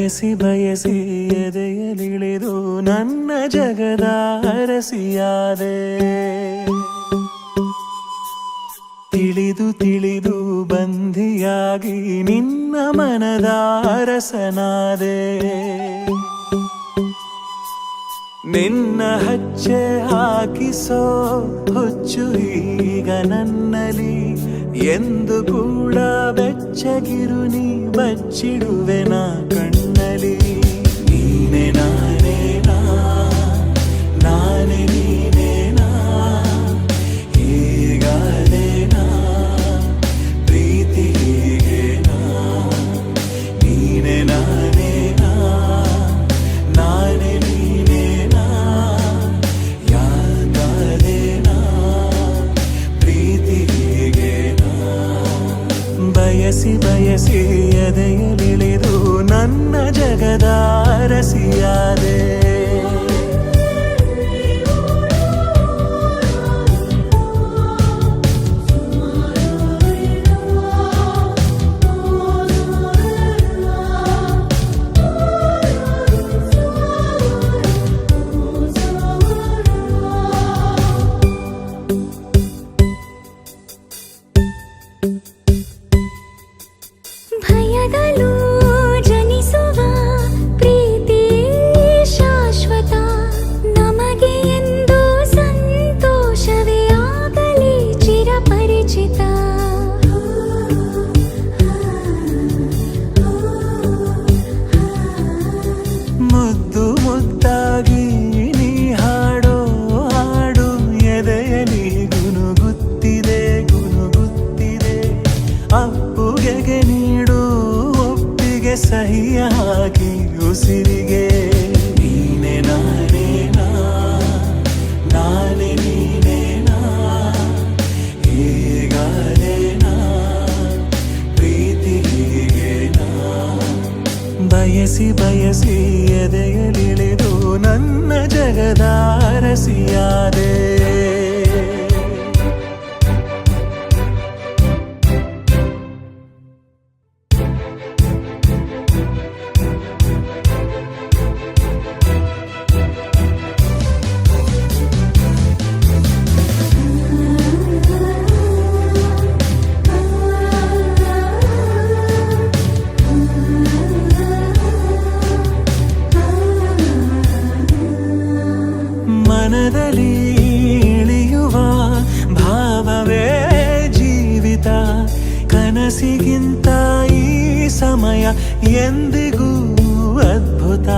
ಬಯಸಿ ಬಯಸಿ ಎದೆಯಲಿಳಿದು ನನ್ನ ಜಗದ ಅರಸಿಯಾದೆ. ತಿಳಿದು ತಿಳಿದು ಬಂಧಿಯಾಗಿ ನಿನ್ನ ಮನದ ಅರಸನಾದೆ. ನಿನ್ನ ಹಚ್ಚೆ ಹಾಕಿಸೋ ಹುಚ್ಚು ಈಗ ನನ್ನಲ್ಲಿ ಎಂದು ಕೂಡ ಬೆಚ್ಚಗಿರು ನೀ ಬಚ್ಚಿಡುವೆ ನಾ ಕಣ್ಣಲ್ಲಿ. ನೀನೆ ನಾನೇನಾ ನಾನೇ ನೀನೇನಾ ಹೀಗಾದೇನಾ ಪ್ರೀತಿ ಹೀಗೇನಾ. ನೀನೆ ನಾನೇನಾ ನಾನೇ ನೀನೇನಾ ಯಾಕಾದೇನಾ ಪ್ರೀತಿ ಹೀಗೇನಾ. ಬಯಸಿ ಬಯಸಿ ಎದೆಯಲಿಳಿದು ನನ್ನ ಜಗದ ಅರಸಿಯಾದೆ. ಭಯದಲ್ಲೂ ಜನಿಸುವ ಪ್ರೀತಿ ಶಾಶ್ವತ. ನಮಗೆ ಎಂದು ಸಂತೋಷವೇ ಆಗಲಿ ಚಿರಪರಿಚಿತ. ಮುದ್ದು ಮುದ್ದಾಗಿ ನೀ ಹಾಡೋ ಹಾಡು ಎದೆಯಲಿ ಗುನುಗುತ್ತಿದೆ ಗುನುಗುತ್ತಿದೆ. ಅಪ್ಪುಗೆಗೆ ನೀಡು ಒಪ್ಪಿಗೆ ಸಹಿಯ ಹಾಕಿ ಉಸಿರಿಗೆ. ನೀನೆ ನಾನೇನಾ ನಾನೇ ನೀನೇನಾ ಹೀಗಾದೇನಾ ಪ್ರೀತಿ ಹೀಗೇನಾ. ಬಯಸಿ ಬಯಸಿ ಎದೆಯಲಿಳಿದು ನನ್ನ ಜಗದ ಅರಸಿಯಾದೆ. ಮನದಲ್ಲಿ ಇಳಿಯುವ ಭಾವವೇ ಜೀವಿತ. ಕನಸಿಗಿಂತ ಈ ಸಮಯ ಎಂದಿಗೂ ಅದ್ಭುತ.